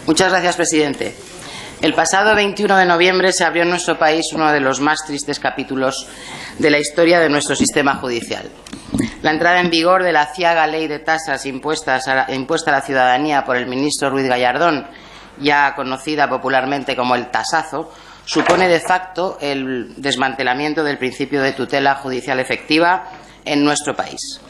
Muchas gracias, presidente. El pasado 21 de noviembre se abrió en nuestro país uno de los más tristes capítulos de la historia de nuestro sistema judicial. La entrada en vigor de la aciaga ley de tasas impuesta a la ciudadanía por el ministro Ruiz Gallardón, ya conocida popularmente como el tasazo, supone de facto el desmantelamiento del principio de tutela judicial efectiva en nuestro país.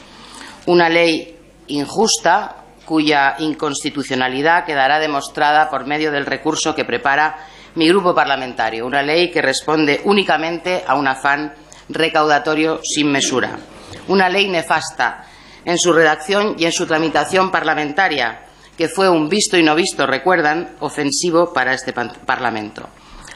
Una ley injusta, cuya inconstitucionalidad quedará demostrada por medio del recurso que prepara mi grupo parlamentario. Una ley que responde únicamente a un afán recaudatorio sin mesura. Una ley nefasta en su redacción y en su tramitación parlamentaria, que fue un visto y no visto, recuerdan, ofensivo para este Parlamento.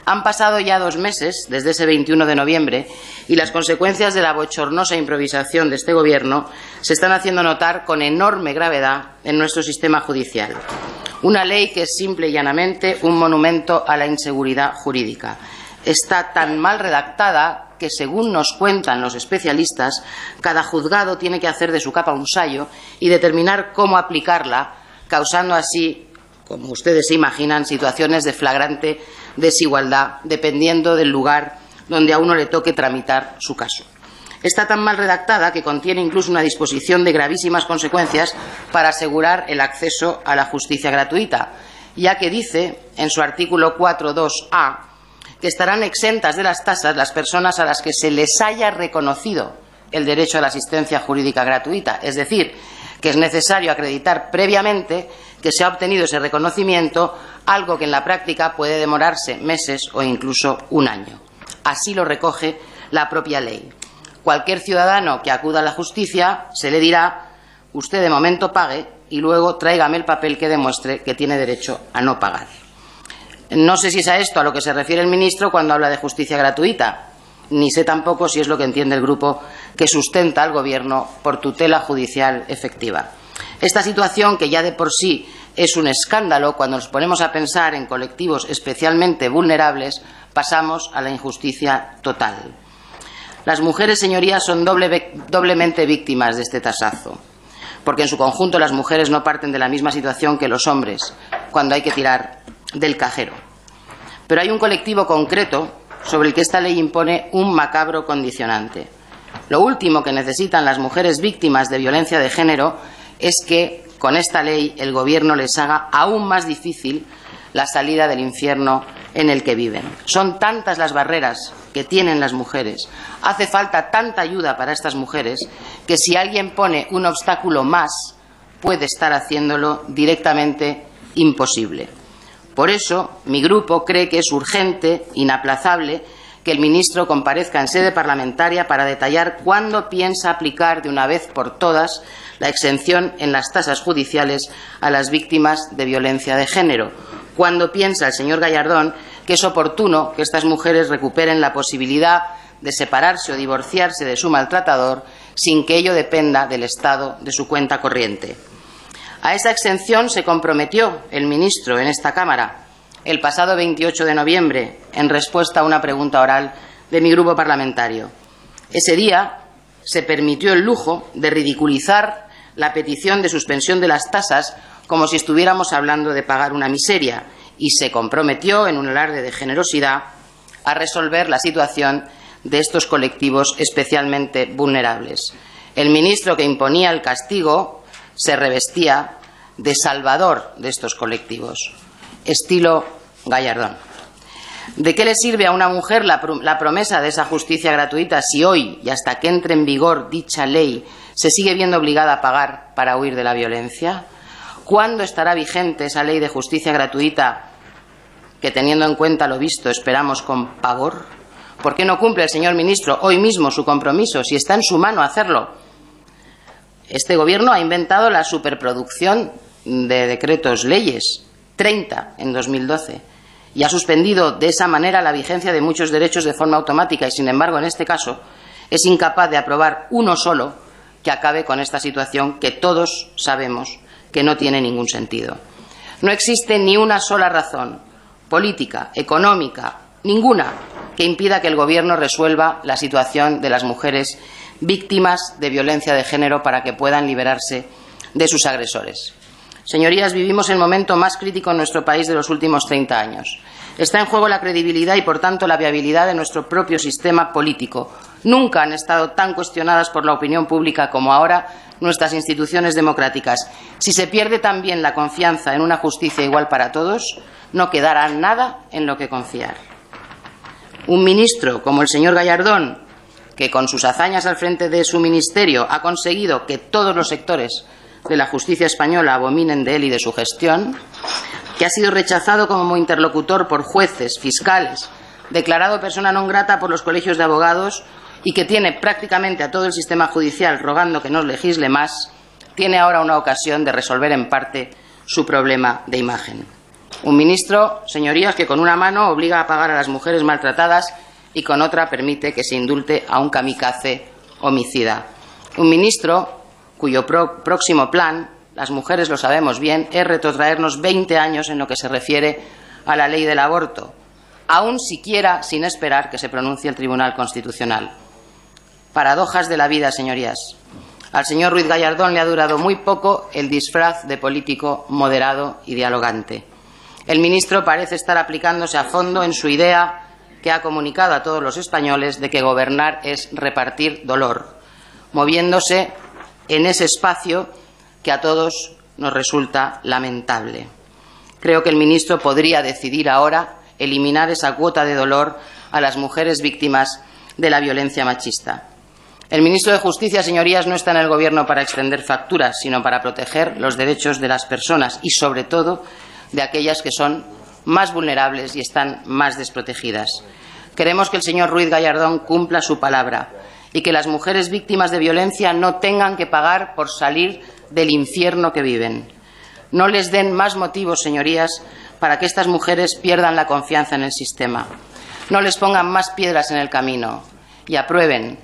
Han pasado ya 2 meses desde ese 21 de noviembre y las consecuencias de la bochornosa improvisación de este Gobierno se están haciendo notar con enorme gravedad en nuestro sistema judicial. Una ley que es simple y llanamente un monumento a la inseguridad jurídica. Está tan mal redactada que, según nos cuentan los especialistas, cada juzgado tiene que hacer de su capa un sayo y determinar cómo aplicarla, causando así, como ustedes se imaginan, situaciones de flagrante desigualdad, dependiendo del lugar donde a uno le toque tramitar su caso. Está tan mal redactada que contiene incluso una disposición de gravísimas consecuencias para asegurar el acceso a la justicia gratuita, ya que dice en su artículo 4.2a que estarán exentas de las tasas las personas a las que se les haya reconocido el derecho a la asistencia jurídica gratuita, es decir, que es necesario acreditar previamente que se ha obtenido ese reconocimiento, algo que en la práctica puede demorarse meses o incluso un año. Así lo recoge la propia ley. Cualquier ciudadano que acuda a la justicia se le dirá: usted de momento pague y luego tráigame el papel que demuestre que tiene derecho a no pagar. No sé si es a esto a lo que se refiere el ministro cuando habla de justicia gratuita, ni sé tampoco si es lo que entiende el grupo que sustenta al Gobierno por tutela judicial efectiva. Esta situación, que ya de por sí es un escándalo, cuando nos ponemos a pensar en colectivos especialmente vulnerables, pasamos a la injusticia total. Las mujeres, señorías, son doblemente víctimas de este tasazo, porque en su conjunto las mujeres no parten de la misma situación que los hombres cuando hay que tirar del cajero. Pero hay un colectivo concreto sobre el que esta ley impone un macabro condicionante. Lo último que necesitan las mujeres víctimas de violencia de género es que con esta ley el Gobierno les haga aún más difícil la salida del infierno en el que viven. Son tantas las barreras que tienen las mujeres, hace falta tanta ayuda para estas mujeres, que si alguien pone un obstáculo más, puede estar haciéndolo directamente imposible. Por eso, mi grupo cree que es urgente, inaplazable, que el ministro comparezca en sede parlamentaria para detallar cuándo piensa aplicar de una vez por todas la exención en las tasas judiciales a las víctimas de violencia de género. Cuándo piensa el señor Gallardón que es oportuno que estas mujeres recuperen la posibilidad de separarse o divorciarse de su maltratador sin que ello dependa del estado de su cuenta corriente. A esa exención se comprometió el ministro en esta Cámara el pasado 28 de noviembre, en respuesta a una pregunta oral de mi grupo parlamentario. Ese día se permitió el lujo de ridiculizar la petición de suspensión de las tasas como si estuviéramos hablando de pagar una miseria, y se comprometió, en un alarde de generosidad, a resolver la situación de estos colectivos especialmente vulnerables. El ministro que imponía el castigo se revestía de salvador de estos colectivos, estilo Gallardón. ¿De qué le sirve a una mujer la promesa de esa justicia gratuita si hoy, y hasta que entre en vigor dicha ley, se sigue viendo obligada a pagar para huir de la violencia? ¿Cuándo estará vigente esa ley de justicia gratuita que, teniendo en cuenta lo visto, esperamos con pavor? ¿Por qué no cumple el señor ministro hoy mismo su compromiso, si está en su mano hacerlo? Este Gobierno ha inventado la superproducción de decretos leyes, 30 en 2012, y ha suspendido de esa manera la vigencia de muchos derechos de forma automática y, sin embargo, en este caso, es incapaz de aprobar uno solo que acabe con esta situación que todos sabemos que no tiene ningún sentido. No existe ni una sola razón política, económica, ninguna, que impida que el Gobierno resuelva la situación de las mujeres víctimas de violencia de género para que puedan liberarse de sus agresores. Señorías, vivimos el momento más crítico en nuestro país de los últimos 30 años. Está en juego la credibilidad y, por tanto, la viabilidad de nuestro propio sistema político. Nunca han estado tan cuestionadas por la opinión pública como ahora nuestras instituciones democráticas. Si se pierde también la confianza en una justicia igual para todos, no quedará nada en lo que confiar. Un ministro como el señor Gallardón, que con sus hazañas al frente de su ministerio ha conseguido que todos los sectores de la justicia española abominen de él y de su gestión, que ha sido rechazado como interlocutor por jueces, fiscales, declarado persona non grata por los colegios de abogados y que tiene prácticamente a todo el sistema judicial rogando que no legisle más, tiene ahora una ocasión de resolver en parte su problema de imagen. Un ministro, señorías, que con una mano obliga a pagar a las mujeres maltratadas y con otra permite que se indulte a un kamikaze homicida. Un ministro cuyo próximo plan, las mujeres lo sabemos bien, es retrotraernos 20 años en lo que se refiere a la ley del aborto, aún siquiera sin esperar que se pronuncie el Tribunal Constitucional. Paradojas de la vida, señorías. Al señor Ruiz Gallardón le ha durado muy poco el disfraz de político moderado y dialogante. El ministro parece estar aplicándose a fondo en su idea que ha comunicado a todos los españoles de que gobernar es repartir dolor, moviéndose en ese espacio que a todos nos resulta lamentable. Creo que el ministro podría decidir ahora eliminar esa cuota de dolor a las mujeres víctimas de la violencia machista. El ministro de Justicia, señorías, no está en el Gobierno para extender facturas, sino para proteger los derechos de las personas y, sobre todo, de aquellas que son más vulnerables y están más desprotegidas. Queremos que el señor Ruiz Gallardón cumpla su palabra y que las mujeres víctimas de violencia no tengan que pagar por salir del infierno que viven. No les den más motivos, señorías, para que estas mujeres pierdan la confianza en el sistema. No les pongan más piedras en el camino y aprueben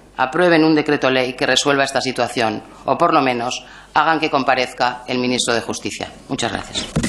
un decreto ley que resuelva esta situación o, por lo menos, hagan que comparezca el ministro de Justicia. Muchas gracias.